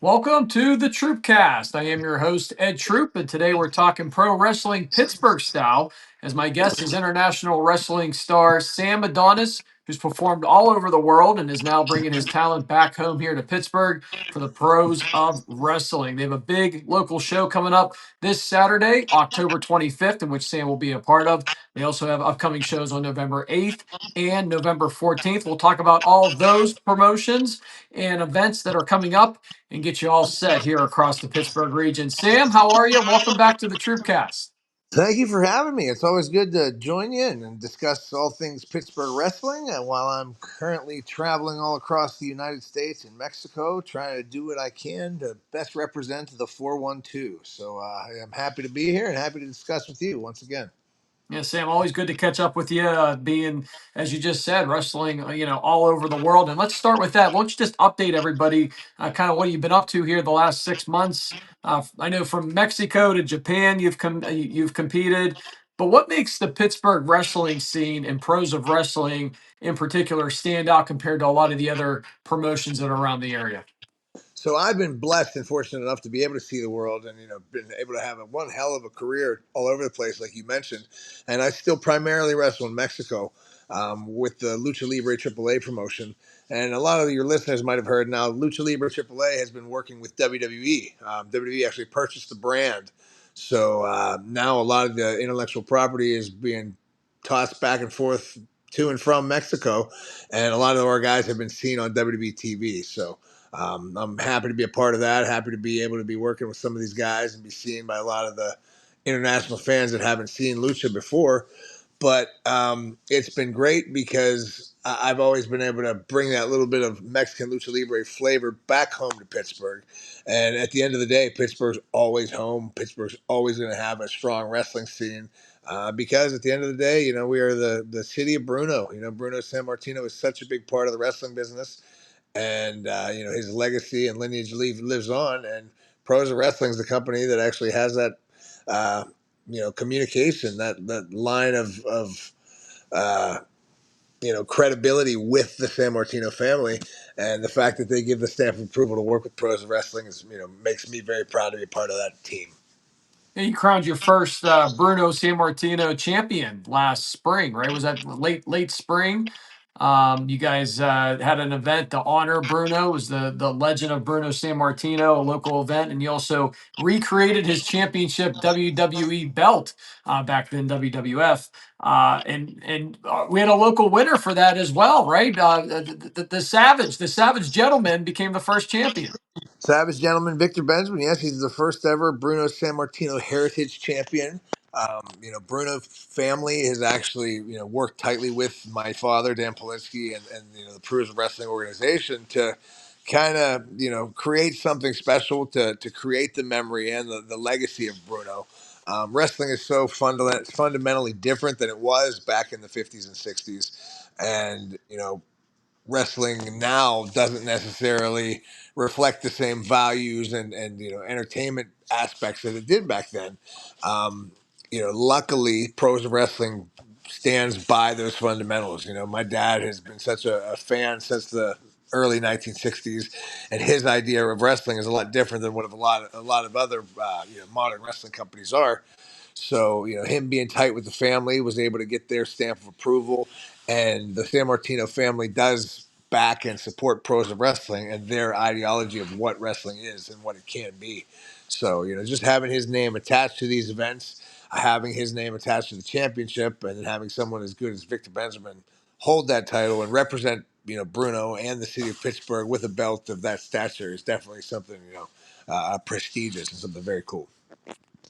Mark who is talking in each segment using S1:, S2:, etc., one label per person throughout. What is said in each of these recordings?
S1: Welcome to the TroupCast. I am your host, Ed Troup, and today we're talking pro wrestling Pittsburgh style. As my guest is international wrestling star Sam Adonis, who's performed all over the world and is now bringing his talent back home here to Pittsburgh for the pros of wrestling. They have a big local show coming up this Saturday, October 25th, in which Sam will be a part of. They also have upcoming shows on November 8th and November 14th. We'll talk about all of those promotions and events that are coming up and get you all set here across the Pittsburgh region. Sam, how are you? Welcome back to the TroupCast.
S2: Thank you for having me. It's always good to join you and discuss all things Pittsburgh wrestling. And while I'm currently traveling all across the United States and Mexico, trying to do what I can to best represent the 412. So I'm happy to be here and happy to discuss with you once again.
S1: Yeah, Sam, always good to catch up with you. Being, as you just said, wrestling, all over the world. And let's start with that. Why don't you just update everybody, kind of what you've been up to here the last 6 months? I know from Mexico to Japan, you've competed. But what makes the Pittsburgh wrestling scene and pros of wrestling in particular stand out compared to a lot of the other promotions that are around the area?
S2: So I've been blessed and fortunate enough to be able to see the world and been able to have one hell of a career all over the place, like you mentioned. And I still primarily wrestle in Mexico with the Lucha Libre AAA promotion. And a lot of your listeners might have heard now Lucha Libre AAA has been working with WWE. WWE actually purchased the brand. So now a lot of the intellectual property is being tossed back and forth to and from Mexico, and a lot of our guys have been seen on WWE TV. So I'm happy to be a part of that. Happy to be able to be working with some of these guys and be seen by a lot of the international fans that haven't seen Lucha before. But it's been great because I've always been able to bring that little bit of Mexican Lucha Libre flavor back home to Pittsburgh. And at the end of the day, Pittsburgh's always home. Pittsburgh's always going to have a strong wrestling scene. Because at the end of the day, we are the city of Bruno. Bruno San Martino is such a big part of the wrestling business, and his legacy and lineage lives on. And Pros of Wrestling is the company that actually has that uh, communication, that line of uh, credibility with the San Martino family, and the fact that they give the stamp of approval to work with Pros of Wrestling is makes me very proud to be a part of that team.
S1: And you crowned your first Bruno San Martino champion last spring, right? Was that late spring? You guys had an event to honor Bruno. It was the Legend of Bruno San Martino, a local event, and you also recreated his championship WWE belt back then, WWF, and we had a local winner for that as well, right? The Savage Gentleman became the first champion.
S2: Savage Gentleman Victor Benjamin, yes, he's the first ever Bruno San Martino Heritage Champion. Bruno family has actually, worked tightly with my father, Dan Polinsky, and the Pros Wrestling organization to kind of, create something special to create the memory and the legacy of Bruno. Wrestling is so fundamentally different than it was back in the 50s and 60s. And, wrestling now doesn't necessarily reflect the same values and entertainment aspects that it did back then. Luckily, pros of wrestling stands by those fundamentals. My dad has been such a fan since the early 1960s, and his idea of wrestling is a lot different than what a lot of other modern wrestling companies are. So, him being tight with the family was able to get their stamp of approval. And the San Martino family does back and support pros of wrestling and their ideology of what wrestling is and what it can be. So, just having his name attached to these events, having his name attached to the championship, and then having someone as good as Victor Benjamin hold that title and represent, Bruno and the city of Pittsburgh with a belt of that stature is definitely something, prestigious and something very cool.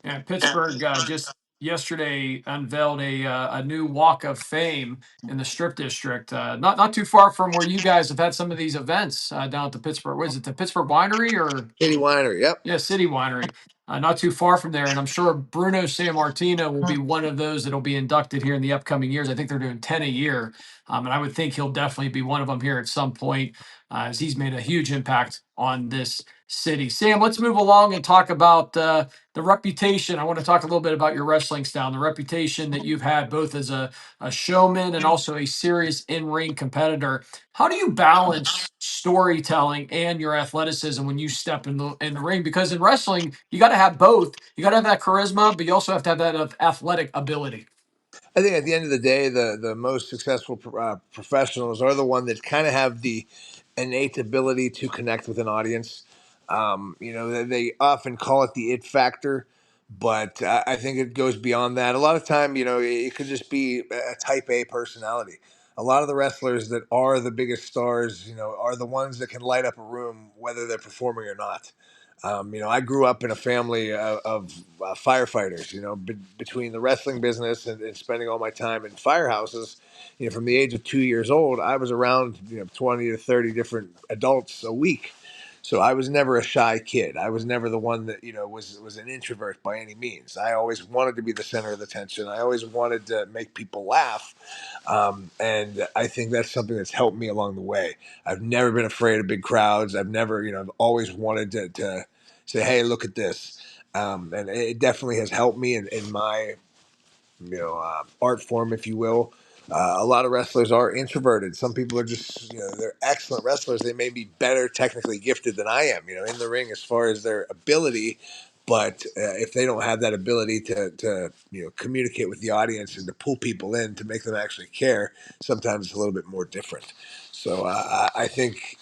S1: And Pittsburgh just yesterday unveiled a new Walk of Fame in the Strip District, not too far from where you guys have had some of these events down at the Pittsburgh. What is it, the Pittsburgh Winery or
S2: City Winery, yep.
S1: yeah, City Winery? Not too far from there, and I'm sure Bruno San Martino will be one of those that'll be inducted here in the upcoming years. I think they're doing 10 a year, and I would think he'll definitely be one of them here at some point. as he's made a huge impact on this city. Sam, let's move along and talk about the reputation. I want to talk a little bit about your wrestling style, the reputation that you've had both as a showman and also a serious in-ring competitor. How do you balance storytelling and your athleticism when you step in the ring? Because in wrestling, you got to have both. You got to have that charisma, but you also have to have that athletic ability.
S2: I think at the end of the day, the most successful professionals are the one that kind of have the innate ability to connect with an audience. They often call it the it factor, but I think it goes beyond that. A lot of time, it could just be a type A personality. A lot of the wrestlers that are the biggest stars, are the ones that can light up a room, whether they're performing or not. I grew up in a family of firefighters. Between the wrestling business and spending all my time in firehouses, from the age of 2 years old, I was around 20 to 30 different adults a week. So I was never a shy kid. I was never the one that was an introvert by any means. I always wanted to be the center of the attention. I always wanted to make people laugh, and I think that's something that's helped me along the way. I've never been afraid of big crowds. I've never, I've always wanted to say, "Hey, look at this," and it definitely has helped me in my art form, if you will. A lot of wrestlers are introverted. Some people are just, they're excellent wrestlers. They may be better technically gifted than I am, in the ring as far as their ability. But if they don't have that ability to communicate with the audience and to pull people in to make them actually care, sometimes it's a little bit more different. So I think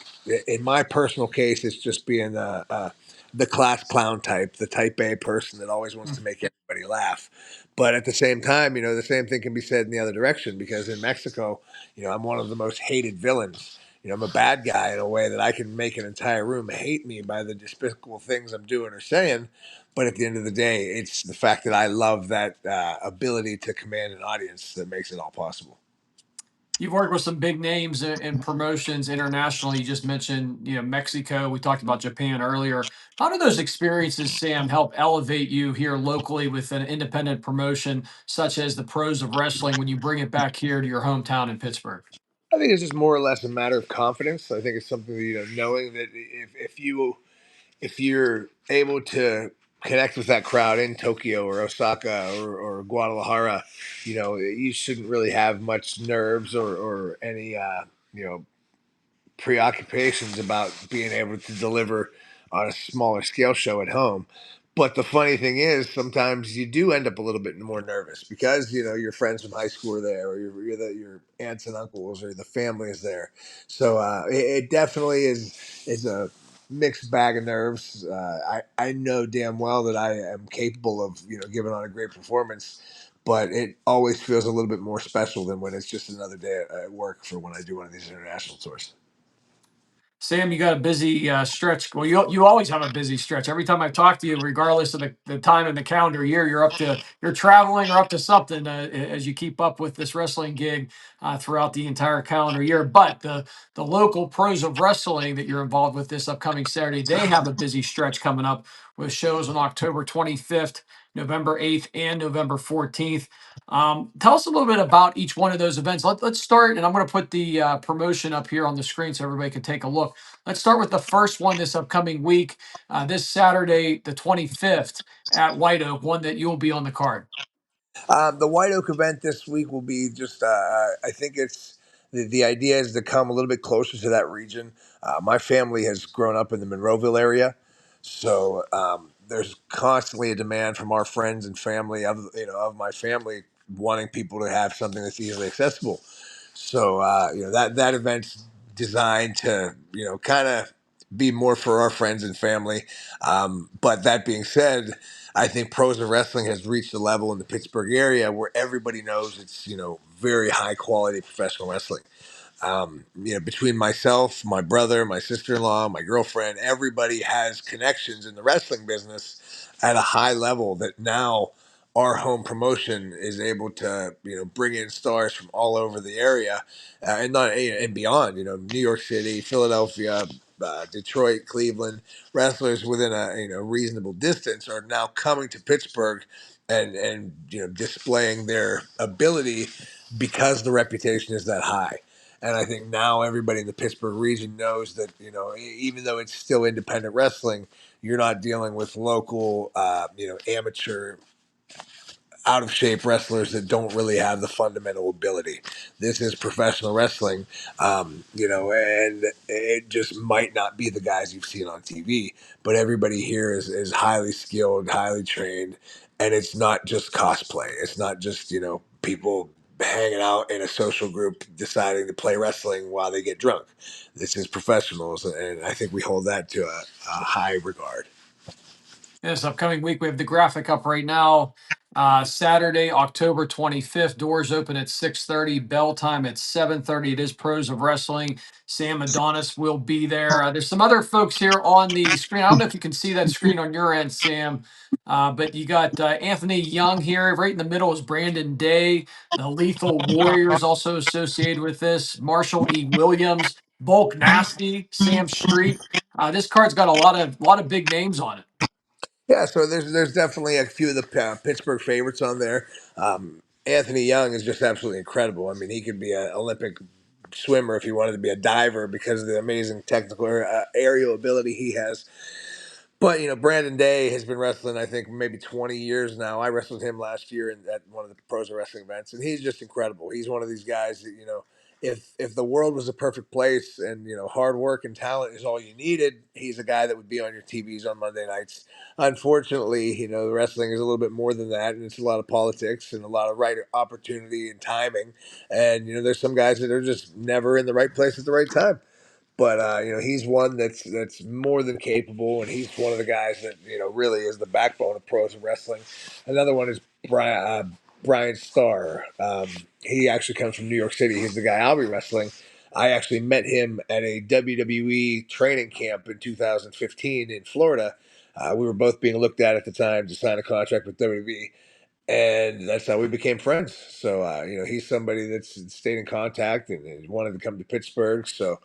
S2: in my personal case, it's just being the class clown type, the type A person that always wants to make everybody laugh. But at the same time, the same thing can be said in the other direction because in Mexico, I'm one of the most hated villains. I'm a bad guy in a way that I can make an entire room hate me by the despicable things I'm doing or saying. But at the end of the day, it's the fact that I love that ability to command an audience that makes it all possible.
S1: You've worked with some big names in promotions internationally. You just mentioned, Mexico. We talked about Japan earlier. How do those experiences, Sam, help elevate you here locally with an independent promotion such as the Pros of Wrestling when you bring it back here to your hometown in Pittsburgh?
S2: I think it's just more or less a matter of confidence. I think it's something that, knowing that if you're able to connect with that crowd in Tokyo or Osaka or Guadalajara, you shouldn't really have much nerves or any preoccupations about being able to deliver on a smaller scale show at home. But the funny thing is, sometimes you do end up a little bit more nervous because your friends from high school are there, or your aunts and uncles, or the family is there. So it definitely is a mixed bag of nerves. I know damn well that I am capable of giving on a great performance, but it always feels a little bit more special than when it's just another day at work for when I do one of these international tours.
S1: Sam, you got a busy stretch. Well, you always have a busy stretch. Every time I talk to you, regardless of the time in the calendar year, you're traveling or up to something as you keep up with this wrestling gig throughout the entire calendar year. But the local Pros of Wrestling that you're involved with this upcoming Saturday, they have a busy stretch coming up with shows on October 25th, November 8th, and November 14th. Tell us a little bit about each one of those events. Let's start, and I'm going to put the promotion up here on the screen so everybody can take a look. Let's start with the first one this upcoming week, this Saturday, the 25th at White Oak, one that you'll be on the card.
S2: The White Oak event this week will be just, I think it's the idea is to come a little bit closer to that region. My family has grown up in the Monroeville area. So there's constantly a demand from our friends and family of my family wanting people to have something that's easily accessible. So that event's designed to kind of be more for our friends and family. But that being said, I think Pros of Wrestling has reached a level in the Pittsburgh area where everybody knows it's very high quality professional wrestling. Between myself, my brother, my sister-in-law, my girlfriend, everybody has connections in the wrestling business at a high level that now our home promotion is able to, bring in stars from all over the area and not and beyond. New York City, Philadelphia, Detroit, Cleveland, wrestlers within a reasonable distance are now coming to Pittsburgh and displaying their ability because the reputation is that high. And I think now everybody in the Pittsburgh region knows that, even though it's still independent wrestling, you're not dealing with local, amateur out of shape wrestlers that don't really have the fundamental ability. This is professional wrestling, and it just might not be the guys you've seen on TV, but everybody here is highly skilled, highly trained, and it's not just cosplay. It's not just, people hanging out in a social group deciding to play wrestling while they get drunk. This is professionals, and I think we hold that to a high regard.
S1: This upcoming week, we have the graphic up right now. Saturday, October 25th. Doors open at 6:30. Bell time at 7:30. It is Pros of Wrestling. Sam Adonis will be there. There's some other folks here on the screen. I don't know if you can see that screen on your end, Sam, but you got Anthony Young here. Right in the middle is Brandon Day. The Lethal Warriors also associated with this. Marshall E. Williams, Bulk Nasty, Sam Street. This card's got a lot of big names on it.
S2: Yeah, so there's definitely a few of the Pittsburgh favorites on there. Anthony Young is just absolutely incredible. I mean, he could be an Olympic swimmer if he wanted to be a diver because of the amazing technical aerial ability he has. But Brandon Day has been wrestling, I think, maybe 20 years now. I wrestled him last year at one of the pros of wrestling events, and he's just incredible. He's one of these guys that if the world was a perfect place and hard work and talent is all you needed, he's a guy that would be on your TVs on Monday nights. Unfortunately, the wrestling is a little bit more than that, and it's a lot of politics and a lot of right opportunity and timing. And there's some guys that are just never in the right place at the right time. But he's one that's more than capable, and he's one of the guys that really is the backbone of pros and wrestling. Another one is Brian Starr. He actually comes from New York City. He's the guy I'll be wrestling. I actually met him at a WWE training camp in 2015 in Florida. We were both being looked at the time to sign a contract with WWE, and that's how we became friends. So he's somebody that's stayed in contact and wanted to come to Pittsburgh. So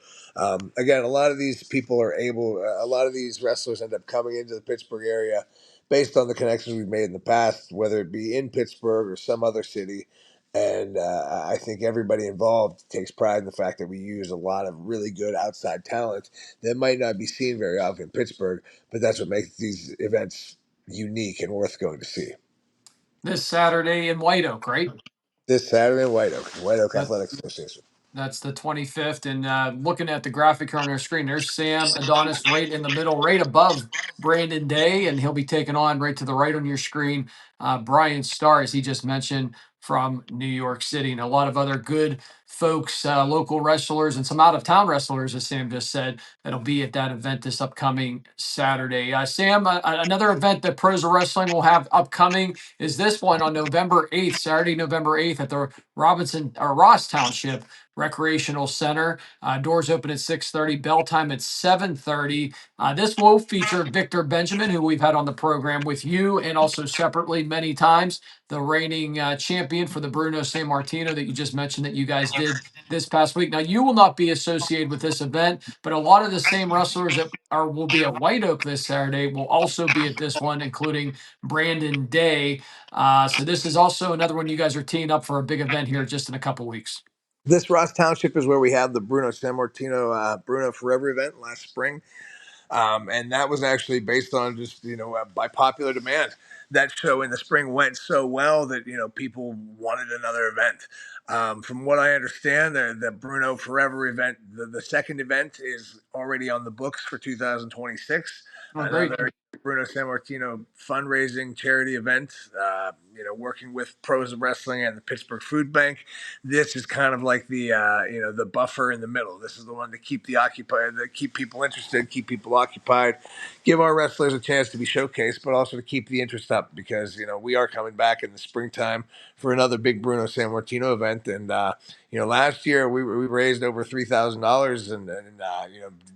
S2: again, a lot of these people are a lot of these wrestlers end up coming into the Pittsburgh area based on the connections we've made in the past, whether it be in Pittsburgh or some other city. And I think everybody involved takes pride in the fact that we use a lot of really good outside talent that might not be seen very often in Pittsburgh, but that's what makes these events unique and worth going to see.
S1: This Saturday in White Oak, right?
S2: This Saturday in White Oak
S1: That,
S2: Athletic Association.
S1: that's the 25th. And looking at the graphic here on our screen, there's Sam Adonis right in the middle, right above Brandon Day, and he'll be taking on right to the right on your screen Brian Starr, as he just mentioned, from New York City, and a lot of other good folks, local wrestlers, and some out of town wrestlers, as Sam just said, that'll be at that event this upcoming Saturday. Sam, another event that Pros of Wrestling will have upcoming is this one on November 8th, Saturday, November 8th at the Robinson or Ross Township Recreational Center. Doors open at 6:30, bell time at 7:30. This will feature Victor Benjamin, who we've had on the program with you and also separately many times, the reigning champion for the Bruno San Martino that you just mentioned that you guys did this past week. Now, you will not be associated with this event, but a lot of the same wrestlers that will be at White Oak this Saturday will also be at this one, including Brandon Day. So this is also another one you guys are teeing up for a big event here just in a couple weeks.
S2: This Ross Township is where we had the Bruno San Martino Bruno Forever event last spring. And that was actually based on just by popular demand. That show in the spring went so well that people wanted another event. From what I understand, the Bruno Forever event, the second event, is already on the books for 2026.
S1: Oh, great.
S2: Another Bruno San Martino fundraising charity event. Working with Pros of Wrestling and the Pittsburgh Food Bank. This is kind of like the buffer in the middle. This is the one to keep keep people interested, keep people occupied, give our wrestlers a chance to be showcased, but also to keep the interest up because we are coming back in the springtime for another big Bruno San Martino event. And last year we raised over $3,000 and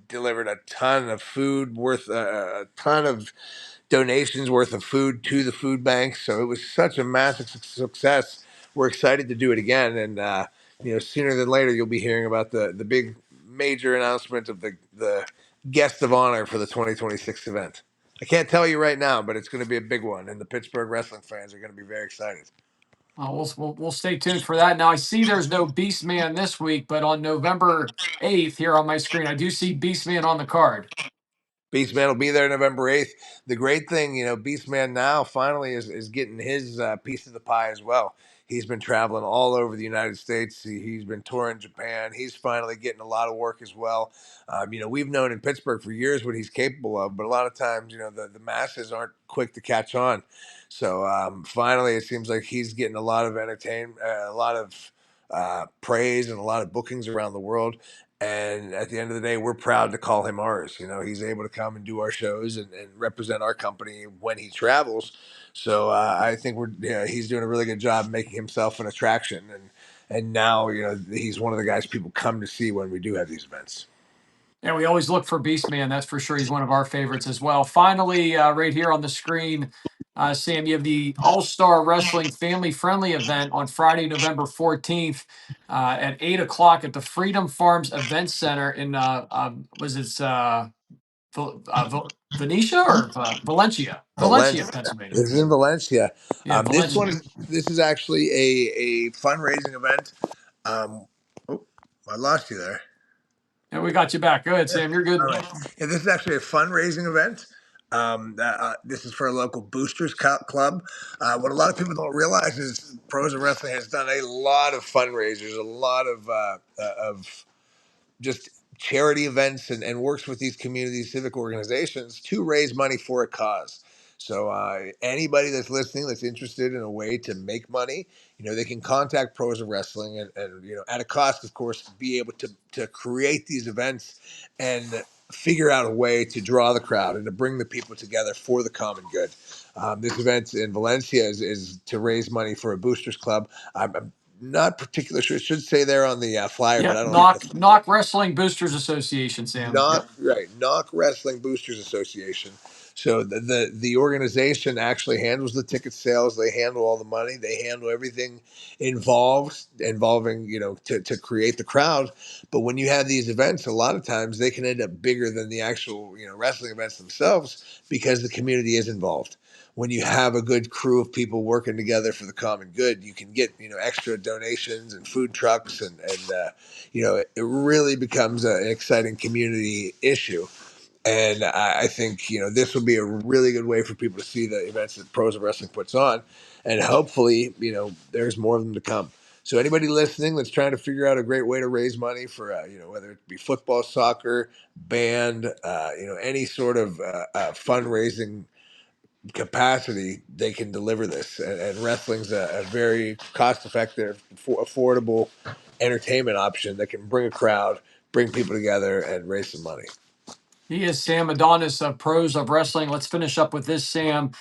S2: delivered a ton of food worth a ton of donations worth of food to the food bank. So it was such a massive success. We're excited to do it again, and sooner than later you'll be hearing about the big major announcement of the guest of honor for the 2026 event. I can't tell you right now, but it's going to be a big one, and the Pittsburgh wrestling fans are going to be very excited.
S1: We'll stay tuned for that. Now I see there's no Beastman this week, but on November 8th here on my screen, I do see Beastman on the card.
S2: Beastman will be there November 8th. The great thing, Beastman now finally is getting his piece of the pie as well. He's been traveling all over the United States. He's been touring Japan. He's finally getting a lot of work as well. We've known in Pittsburgh for years what he's capable of, but a lot of times, the masses aren't quick to catch on. So finally, it seems like he's getting a lot of a lot of praise and a lot of bookings around the world. And at the end of the day, we're proud to call him ours. He's able to come and do our shows and represent our company when he travels. So I think he's doing a really good job making himself an attraction. And now, he's one of the guys people come to see when we do have these events.
S1: Yeah, we always look for Beastman. That's for sure. He's one of our favorites as well. Finally, right here on the screen, Sam, you have the All Star Wrestling Family Friendly event on Friday, November 14th at 8 o'clock at the Freedom Farms Event Center in, was it Venetia or Valencia? Valencia,
S2: Valencia.
S1: Pennsylvania.
S2: This is in Valencia.
S1: Yeah, Valencia.
S2: This is actually a fundraising event. Oh, I lost you there.
S1: And we got you back. Go ahead,
S2: Yeah.
S1: Sam. You're
S2: All
S1: good.
S2: right. Yeah, this is actually a fundraising event. This is for a local boosters club. What a lot of people don't realize is Pros of Wrestling has done a lot of fundraisers, a lot of just charity events and works with these community civic organizations to raise money for a cause. So anybody that's listening that's interested in a way to make money, they can contact Pros of Wrestling and at a cost, of course, be able to create these events and figure out a way to draw the crowd and to bring the people together for the common good. This event in Valencia is to raise money for a boosters club. I'm not particular sure. It should say there on the flyer, but
S1: Yeah,
S2: I don't have the
S1: Knock Wrestling Boosters Association, Sam. Yep.
S2: Knock Wrestling Boosters Association. So the organization actually handles the ticket sales. They handle all the money. They handle everything involving to create the crowd. But when you have these events, a lot of times they can end up bigger than the actual wrestling events themselves because the community is involved. When you have a good crew of people working together for the common good, you can get extra donations and food trucks and it really becomes an exciting community issue. And I think this will be a really good way for people to see the events that Pros of Wrestling puts on, and hopefully there's more of them to come. So anybody listening that's trying to figure out a great way to raise money for whether it be football, soccer, band, any sort of fundraising capacity, they can deliver this. And wrestling's a very cost-effective, affordable entertainment option that can bring a crowd, bring people together, and raise some money.
S1: He is Sam Adonis of Pros of Wrestling. Let's finish up with this, Sam.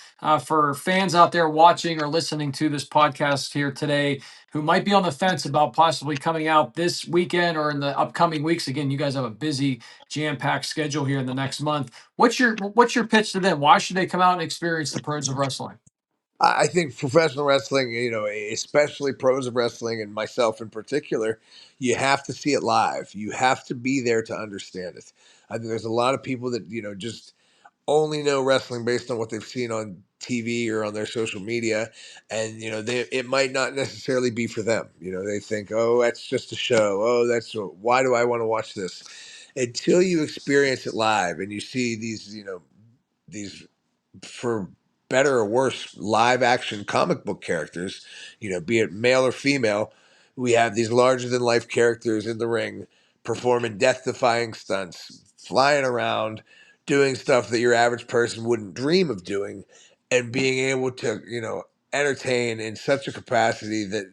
S1: For fans out there watching or listening to this podcast here today who might be on the fence about possibly coming out this weekend or in the upcoming weeks, again, you guys have a busy, jam-packed schedule here in the next month. What's your pitch to them? Why should they come out and experience the Pros of Wrestling?
S2: I think professional wrestling, especially Pros of Wrestling and myself in particular, you have to see it live. You have to be there to understand it. I think there's a lot of people that, just only know wrestling based on what they've seen on TV or on their social media. And, it might not necessarily be for them. They think, oh, that's just a show. Oh, why do I want to watch this? Until you experience it live and you see these for better or worse live action comic book characters, be it male or female, we have these larger than life characters in the ring performing death defying stunts, flying around, doing stuff that your average person wouldn't dream of doing, and being able to, entertain in such a capacity that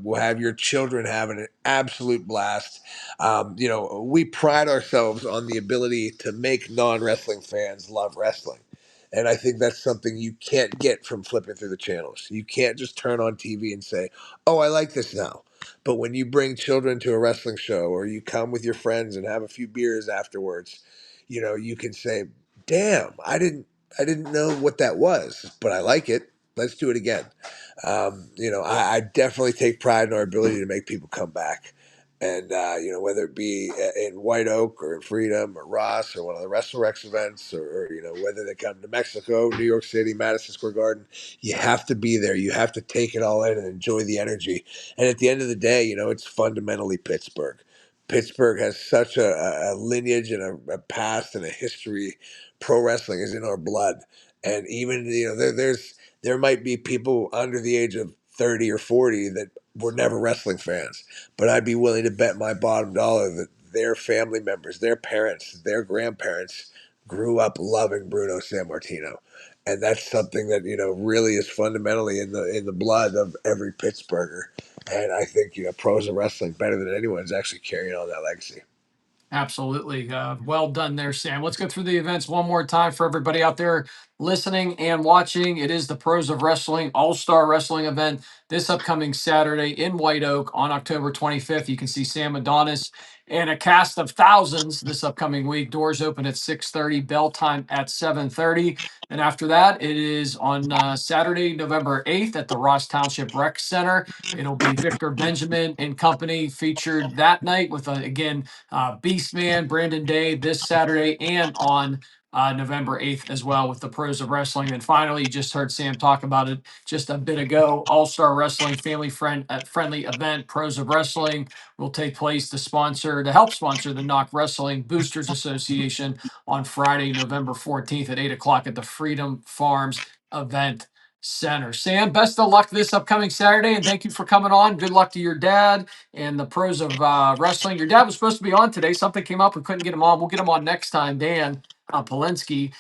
S2: will have your children having an absolute blast. We pride ourselves on the ability to make non-wrestling fans love wrestling. And I think that's something you can't get from flipping through the channels. You can't just turn on TV and say, oh, I like this now. But when you bring children to a wrestling show or you come with your friends and have a few beers afterwards, you can say, damn, I didn't know what that was, but I like it. Let's do it again. I definitely take pride in our ability to make people come back. And whether it be in White Oak or in Freedom or Ross or one of the WrestleRex events, or whether they come to Mexico, New York City, Madison Square Garden, you have to be there. You have to take it all in and enjoy the energy. And at the end of the day, it's fundamentally Pittsburgh. Pittsburgh has such a lineage and a past and a history. Pro wrestling is in our blood, and even there might be people under the age of 30 or 40 that were never wrestling fans, but I'd be willing to bet my bottom dollar that their family members, their parents, their grandparents grew up loving Bruno Sammartino. And that's something that, really is fundamentally in the blood of every Pittsburgher. And I think, pros of wrestling better than anyone is actually carrying on that legacy.
S1: Absolutely. Well done there, Sam. Let's go through the events one more time for everybody out there listening and watching. It is the Pros of Wrestling All-Star Wrestling event this upcoming Saturday in White Oak on October 25th. You can see Sam Adonis and a cast of thousands this upcoming week. Doors open at 6:30, bell time at 7:30. And after that, it is on Saturday, November 8th at the Ross Township Rec Center. It'll be Victor Benjamin and company featured that night with, again, Beastman, Brandon Day this Saturday and on November 8th as well with the Pros of Wrestling. And finally, you just heard Sam talk about it just a bit ago. All-Star Wrestling friendly event, Pros of Wrestling, will take place to help sponsor the Knock Wrestling Boosters Association on Friday, November 14th at 8 o'clock at the Freedom Farms Event Center. Sam, best of luck this upcoming Saturday, and thank you for coming on. Good luck to your dad and the Pros of Wrestling. Your dad was supposed to be on today. Something came up. We couldn't get him on. We'll get him on next time. Dan Polinsky.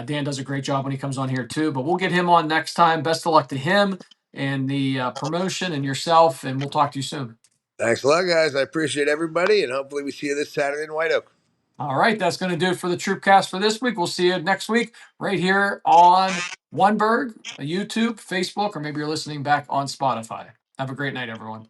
S1: Dan does a great job when he comes on here too, but we'll get him on next time. Best of luck to him and the promotion and yourself, and we'll talk to you soon.
S2: Thanks a lot, guys. I appreciate everybody, and hopefully we see you this Saturday in White Oak.
S1: All right, that's going to do it for the TroupCast for this week. We'll see you next week right here on Burgh, YouTube, Facebook, or maybe you're listening back on Spotify. Have a great night, everyone.